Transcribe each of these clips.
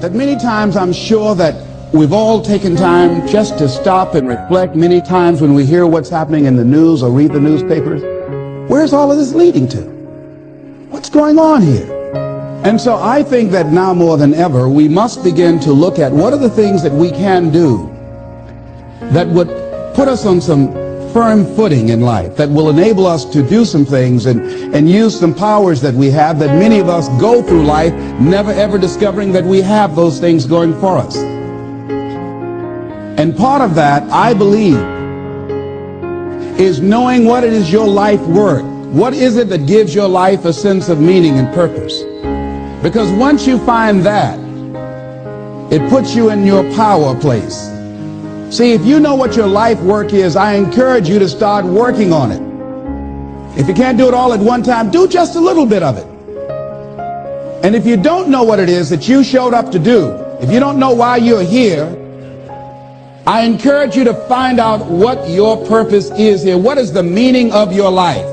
That many times I'm sure that we've all taken time just to stop and reflect. Many times when we hear what's happening in the news or read the newspapers, where's all of this leading to? What's going on here? And so I think that now more than ever, we must begin to look at what are the things that we can do that would put us on some firm footing in life, that will enable us to do some things and use some powers that we have, that many of us go through life never ever discovering that we have those things going for us. And part of that, I believe, is knowing what it is your life worth. What is it that gives your life a sense of meaning and purpose? Because once you find that, it puts you in your power place. See, if you know what your life work is, I encourage you to start working on it. If you can't do it all at one time, do just a little bit of it. And if you don't know what it is that you showed up to do, if you don't know why you're here, I encourage you to find out what your purpose is here. What is the meaning of your life?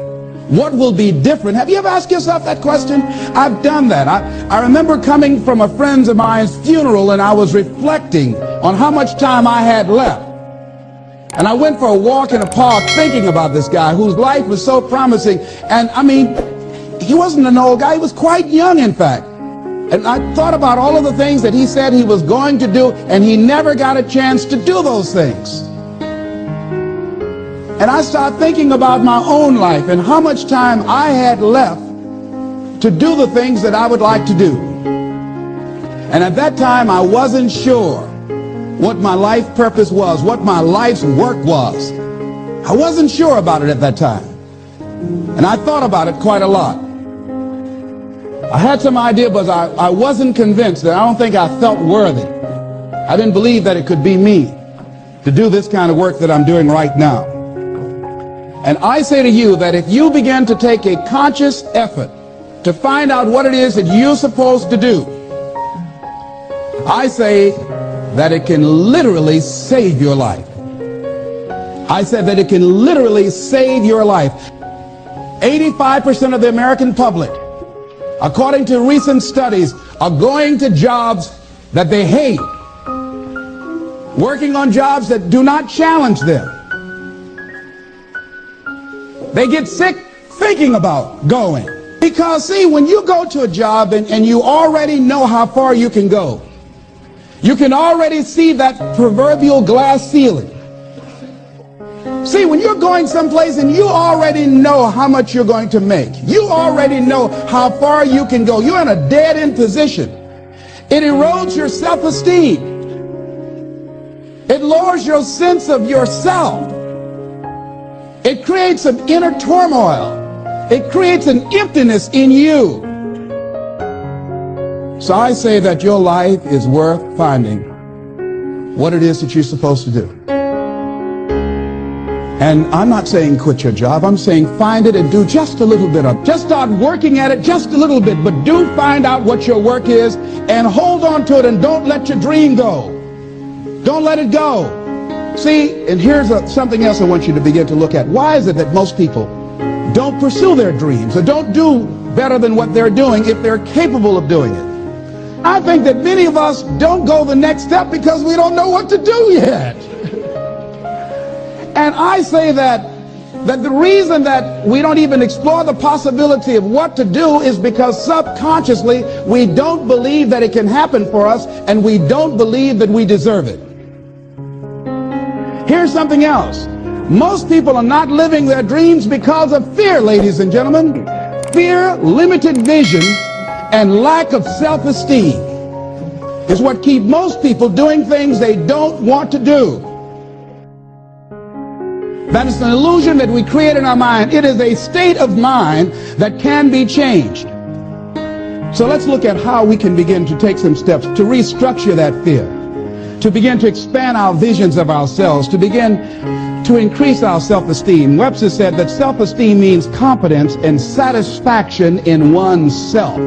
What will be different? Have you ever asked yourself that question? I've done that. I remember coming from a friend of mine's funeral, and I was reflecting on how much time I had left. And I went for a walk in a park thinking about this guy whose life was so promising. And I mean, he wasn't an old guy. He was quite young, in fact. And I thought about all of the things that he said he was going to do, and he never got a chance to do those things. And I started thinking about my own life and how much time I had left to do the things that I would like to do. And at that time, I wasn't sure what my life purpose was, what my life's work was. I wasn't sure about it at that time. And I thought about it quite a lot. I had some idea, but I wasn't convinced. I don't think I felt worthy. I didn't believe that it could be me to do this kind of work that I'm doing right now. And I say to you that if you begin to take a conscious effort to find out what it is that you're supposed to do, I say that it can literally save your life. I said that it can literally save your life. 85% of the American public, according to recent studies, are going to jobs that they hate, working on jobs that do not challenge them. They get sick thinking about going. Because, see, when you go to a job and you already know how far you can go, you can already see that proverbial glass ceiling. See, when you're going someplace and you already know how much you're going to make, you already know how far you can go, you're in a dead-end position. It erodes your self-esteem. It lowers your sense of yourself. It creates an inner turmoil. It creates an emptiness in you. So I say that your life is worth finding what it is that you're supposed to do. And I'm not saying quit your job. I'm saying find it and do just a little bit of it. Just start working at it just a little bit, but do find out what your work is and hold on to it, and don't let your dream go. Don't let it go. See, and here's something else I want you to begin to look at. Why is it that most people don't pursue their dreams or don't do better than what they're doing if they're capable of doing it? I think that many of us don't go the next step because we don't know what to do yet. And I say that the reason that we don't even explore the possibility of what to do is because subconsciously we don't believe that it can happen for us, and we don't believe that we deserve it. Here's something else. Most people are not living their dreams because of fear, ladies and gentlemen. Fear, limited vision, and lack of self-esteem is what keep most people doing things they don't want to do. That is an illusion that we create in our mind. It is a state of mind that can be changed. So let's look at how we can begin to take some steps to restructure that fear, to begin to expand our visions of ourselves, to begin to increase our self-esteem. Webster said that self-esteem means competence and satisfaction in oneself.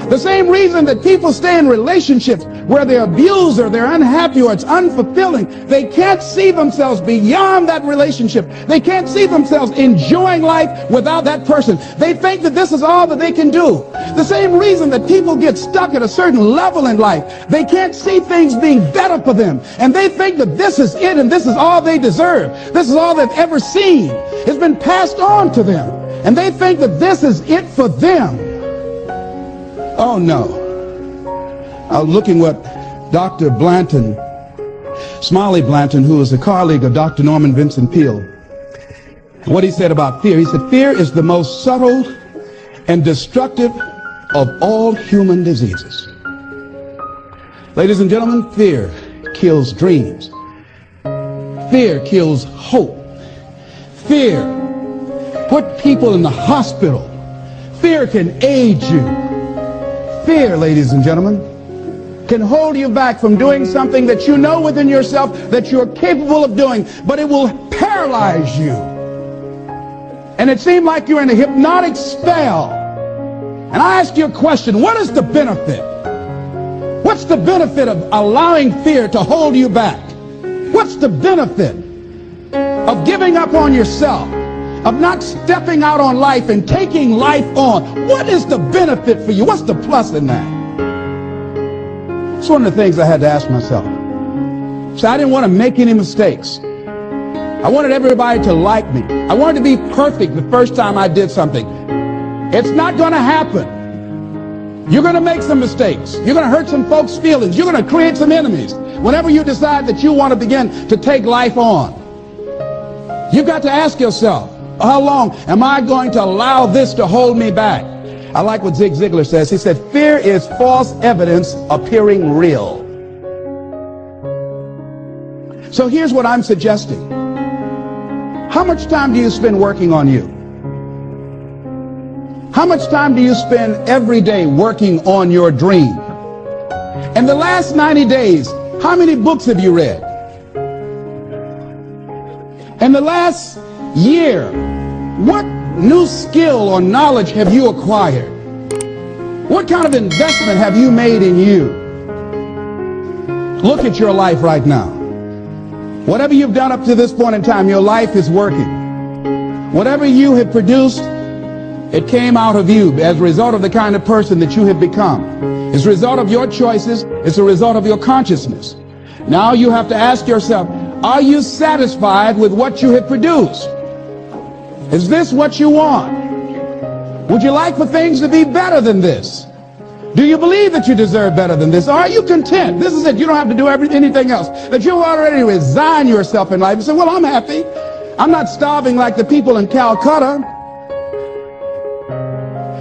The same reason that people stay in relationships where they're abused or they're unhappy or it's unfulfilling, they can't see themselves beyond that relationship. They can't see themselves enjoying life without that person. They think that this is all that they can do. The same reason that people get stuck at a certain level in life, they can't see things being better for them. And they think that this is it and this is all they deserve. This is all they've ever seen. It's been passed on to them. And they think that this is it for them. Oh no. I was looking what Dr. Blanton, Smiley Blanton, who was a colleague of Dr. Norman Vincent Peale, what he said about fear. He said, fear is the most subtle and destructive of all human diseases. Ladies and gentlemen, fear kills dreams. Fear kills hope. Fear put people in the hospital. Fear can age you. Fear, ladies and gentlemen, can hold you back from doing something that you know within yourself that you're capable of doing, but it will paralyze you. And it seemed like you're in a hypnotic spell. And I ask you a question, what is the benefit? What's the benefit of allowing fear to hold you back? What's the benefit of giving up on yourself, of not stepping out on life and taking life on? What is the benefit for you? What's the plus in that? It's one of the things I had to ask myself. So I didn't want to make any mistakes. I wanted everybody to like me. I wanted to be perfect the first time I did something. It's not going to happen. You're going to make some mistakes. You're going to hurt some folks' feelings. You're going to create some enemies whenever you decide that you want to begin to take life on. You've got to ask yourself, how long am I going to allow this to hold me back? I like what Zig Ziglar says. He said, fear is false evidence appearing real. So here's what I'm suggesting. How much time do you spend working on you? How much time do you spend every day working on your dream? In the last 90 days, how many books have you read? In the last year, what new skill or knowledge have you acquired? What kind of investment have you made in you? Look at your life right now. Whatever you've done up to this point in time, your life is working. Whatever you have produced, it came out of you as a result of the kind of person that you have become. It's a result of your choices. It's a result of your consciousness. Now you have to ask yourself, are you satisfied with what you have produced? Is this what you want? Would you like for things to be better than this? Do you believe that you deserve better than this? Or are you content? This is it. You don't have to do anything else. That you already resign yourself in life and say, well, I'm happy. I'm not starving like the people in Calcutta.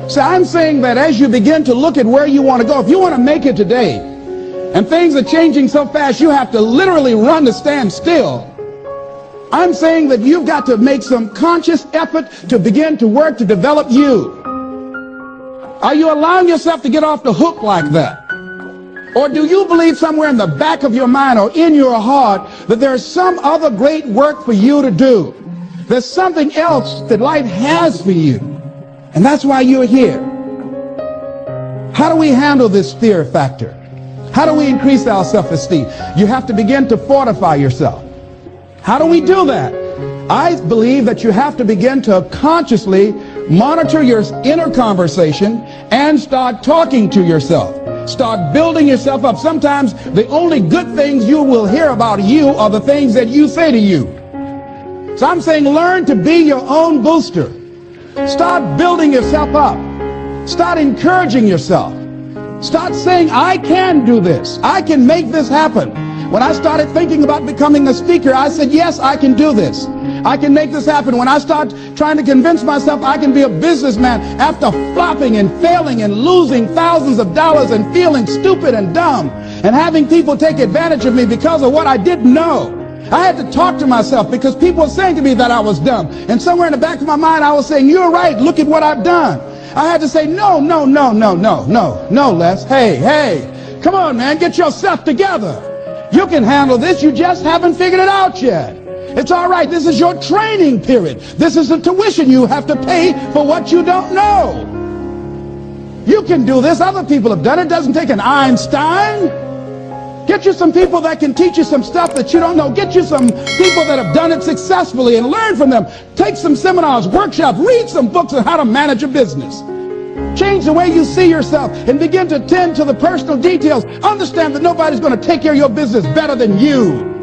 So I'm saying that as you begin to look at where you want to go, if you want to make it today, and things are changing so fast, you have to literally run to stand still. I'm saying that you've got to make some conscious effort to begin to work to develop you. Are you allowing yourself to get off the hook like that? Or do you believe somewhere in the back of your mind or in your heart that there's some other great work for you to do? There's something else that life has for you. And that's why you're here. How do we handle this fear factor? How do we increase our self-esteem? You have to begin to fortify yourself. How do we do that? I believe that you have to begin to consciously monitor your inner conversation and start talking to yourself. Start building yourself up. Sometimes the only good things you will hear about you are the things that you say to you. So I'm saying learn to be your own booster. Start building yourself up. Start encouraging yourself. Start saying, I can do this. I can make this happen. When I started thinking about becoming a speaker, I said, yes, I can do this. I can make this happen. When I start trying to convince myself I can be a businessman after flopping and failing and losing thousands of dollars and feeling stupid and dumb and having people take advantage of me because of what I didn't know. I had to talk to myself because people were saying to me that I was dumb. And somewhere in the back of my mind, I was saying, you're right. Look at what I've done. I had to say, no, Les. Hey, come on, man. Get yourself together. You can handle this. You just haven't figured it out yet. It's all right. This is your training period. This is the tuition you have to pay for what you don't know. You can do this. Other people have done it. It doesn't take an Einstein. Get you some people that can teach you some stuff that you don't know. Get you some people that have done it successfully and learn from them. Take some seminars, workshops, read some books on how to manage a business. Change the way you see yourself and begin to tend to the personal details. Understand that nobody's going to take care of your business better than you.